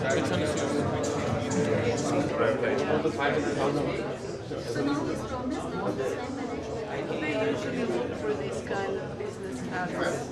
Which one is yours? So now he's promised now this time when They usually look for this kind of business classes.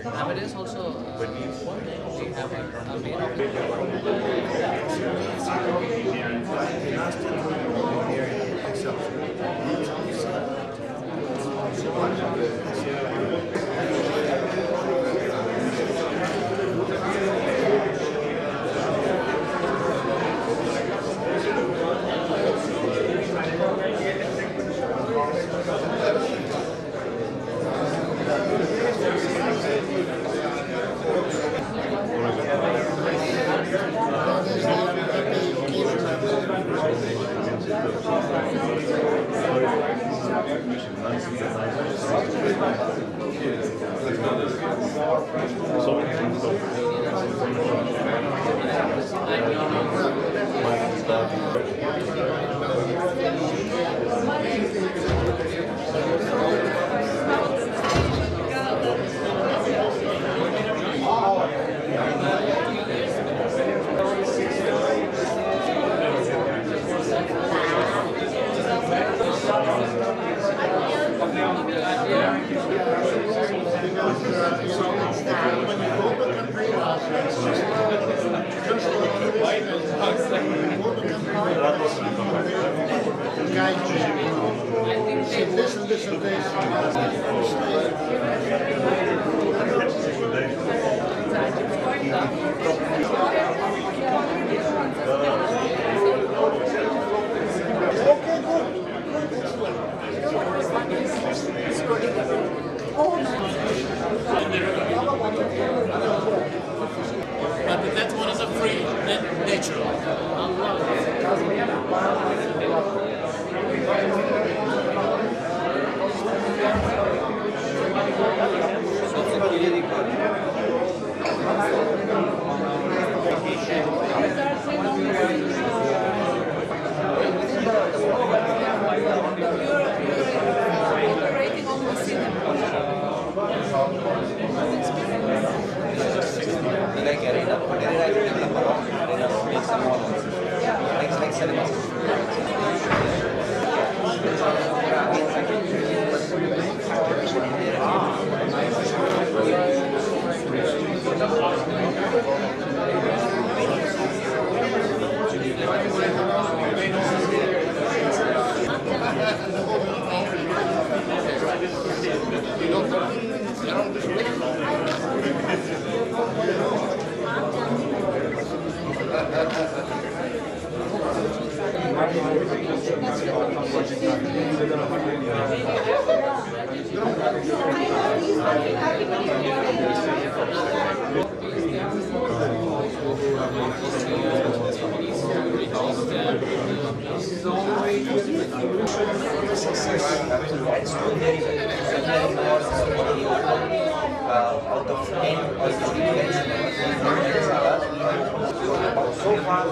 Nowadays also we have a main but that one is a free natural. operating on the cinema. Like Arena is developer of Arena makes some models. Like cinema. Out of 10 or 3 so far,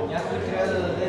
някой трябва да даде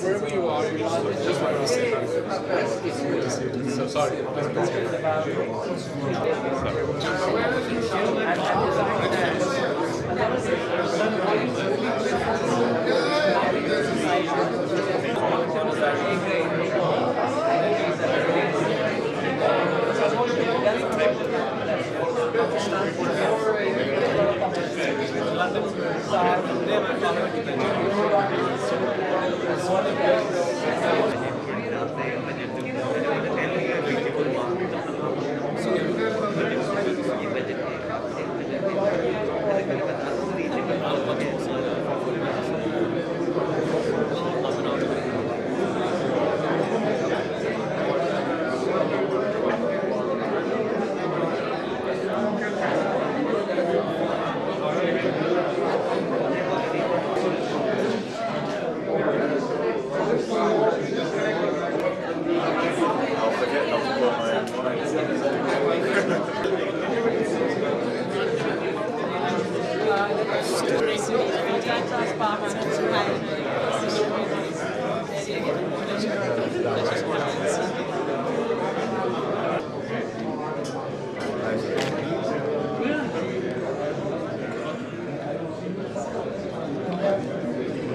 Wherever you are, you just want to say hi. So sorry.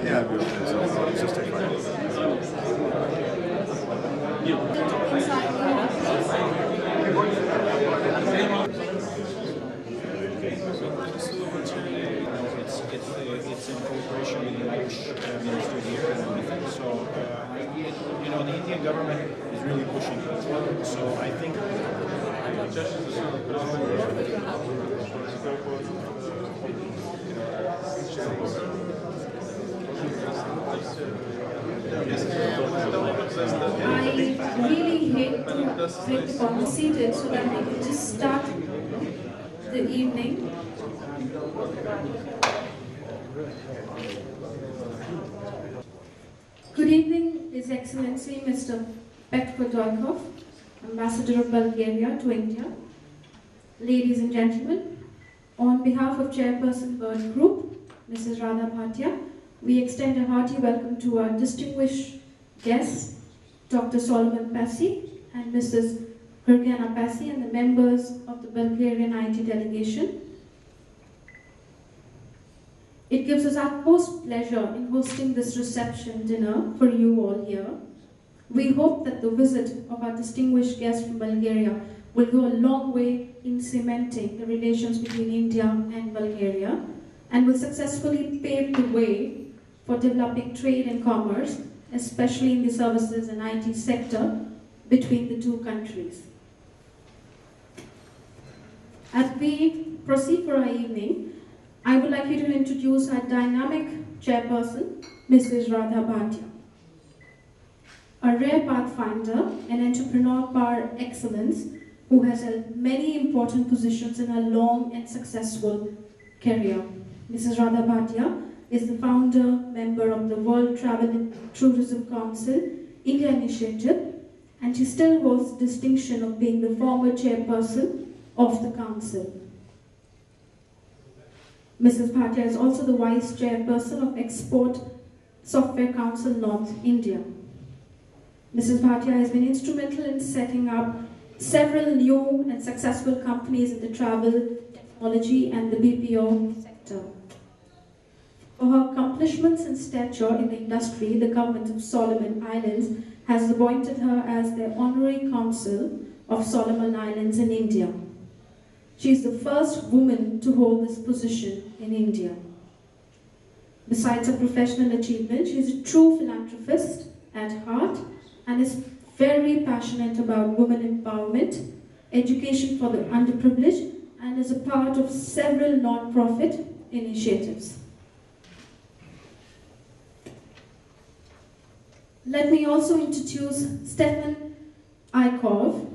Yeah, beautiful. So it's just take fine. It's in cooperation with the Irish ministry here and everything. So, you know, the Indian government is really pushing it. So I think. I really hate to break the conversation seated so that we can just start the evening. Good evening, His Excellency Mr. Petko Doikov, Ambassador of Bulgaria to India. Ladies and gentlemen, on behalf of Chairperson Bird Group, Mrs. Radha Bhatia, we extend a hearty welcome to our distinguished guests, Dr. Solomon Passy and Mrs. Gergana Passy, and the members of the Bulgarian IT delegation. It gives us utmost pleasure in hosting this reception dinner for you all here. We hope that the visit of our distinguished guests from Bulgaria will go a long way in cementing the relations between India and Bulgaria and will successfully pave the way for developing trade and commerce, especially in the services and IT sector between the two countries. As we proceed for our evening, I would like you to introduce our dynamic chairperson, Mrs. Radha Bhatia. A rare pathfinder, an entrepreneur par excellence, who has held many important positions in her long and successful career. Mrs. Radha Bhatia is the founder, member of the World Travel and Tourism Council India Initiative, and she still holds the distinction of being the former chairperson of the council. Mrs. Bhatia is also the vice chairperson of Export Software Council North India. Mrs. Bhatia has been instrumental in setting up several new and successful companies in the travel, technology and the BPO sector. For her accomplishments and stature in the industry, the government of Solomon Islands has appointed her as the Honorary Consul of Solomon Islands in India. She is the first woman to hold this position in India. Besides her professional achievement, she is a true philanthropist at heart and is very passionate about women empowerment, education for the underprivileged, and is a part of several non-profit initiatives. Let me also introduce Stefan Aikov.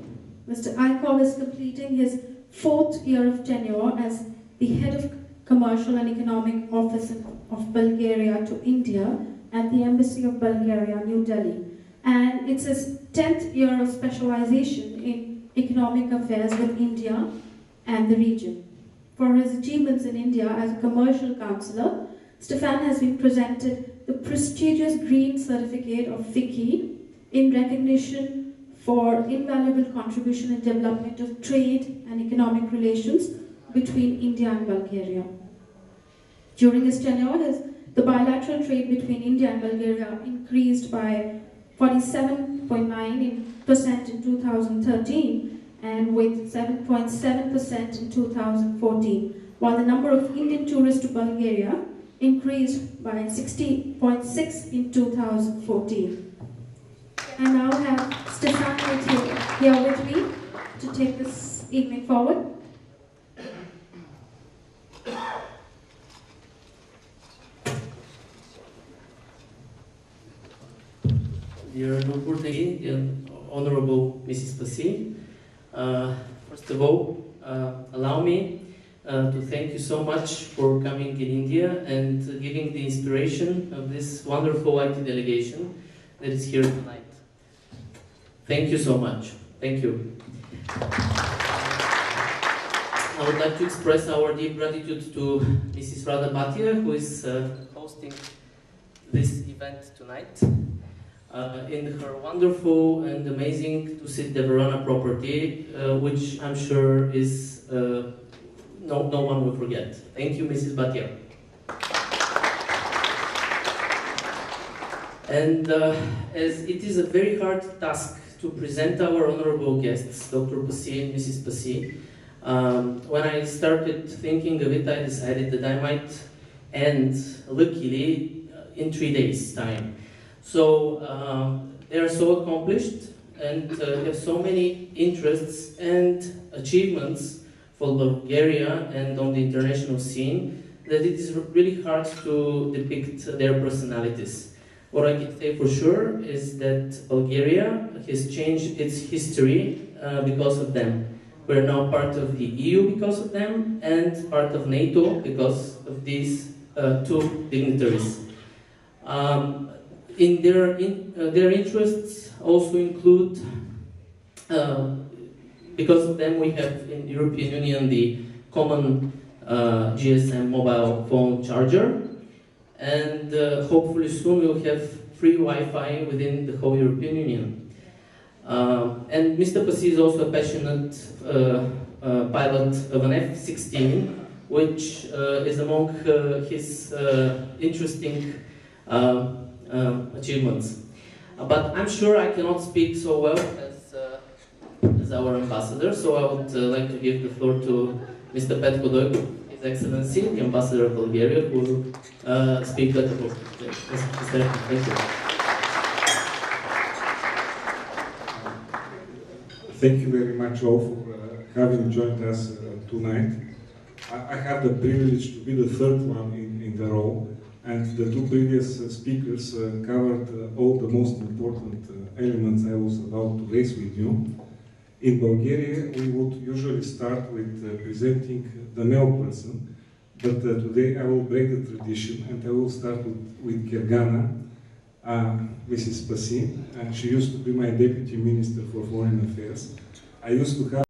Mr. Aikov is completing his 4th year of tenure as the Head of Commercial and Economic Office of Bulgaria to India at the Embassy of Bulgaria, New Delhi. And it's his 10th year of specialization in economic affairs with India and the region. For his achievements in India as a commercial counsellor, Stefan has been presented the prestigious Green Certificate of FICCI in recognition for invaluable contribution in development of trade and economic relations between India and Bulgaria. During his tenure, the bilateral trade between India and Bulgaria increased by 47.9% in 2013 and with 7.7% in 2014, while the number of Indian tourists to Bulgaria increased by 60.6% in 2014. I now have Stefan here with me to take this evening forward. Dear Nurpur-Degi, dear Honorable Mrs. Pasi, first of all, allow me to thank you so much for coming in India and giving the inspiration of this wonderful IT delegation that is here tonight. Thank you so much. Thank you. I would like to express our deep gratitude to Mrs. Rada Bhatia, who is hosting this event tonight. In her wonderful and amazing Tusit de Verona property, which I'm sure is no one will forget. Thank you, Mrs. Bhatia. And as it is a very hard task to present our honorable guests, Dr. Pasi and Mrs. Pasi, when I started thinking of it, I decided that I might end, luckily, in 3 days' time. So they are so accomplished and have so many interests and achievements for Bulgaria and on the international scene that it is really hard to depict their personalities. What I can say for sure is that Bulgaria has changed its history because of them. We're now part of the EU because of them and part of NATO because of these two dignitaries. Their interests also include, because of them we have in the European Union the common GSM mobile phone charger, and hopefully soon we'll have free Wi-Fi within the whole European Union. And Mr. Pasi is also a passionate pilot of an F-16, which is among his interesting achievements. But I'm sure I cannot speak so well as our ambassador, so I would like to give the floor to Mr. Petko Dojko, His Excellency, the Ambassador of Bulgaria, who will speak better. Thank you. Thank you very much all for having joined us tonight. I have the privilege to be the third one in the row, and the two previous speakers covered all the most important elements I was about to raise with you. In Bulgaria, we would usually start with presenting the male person, but today I will break the tradition and I will start with Gergana, Mrs. Pasi. She used to be my Deputy Minister for Foreign Affairs. I used to have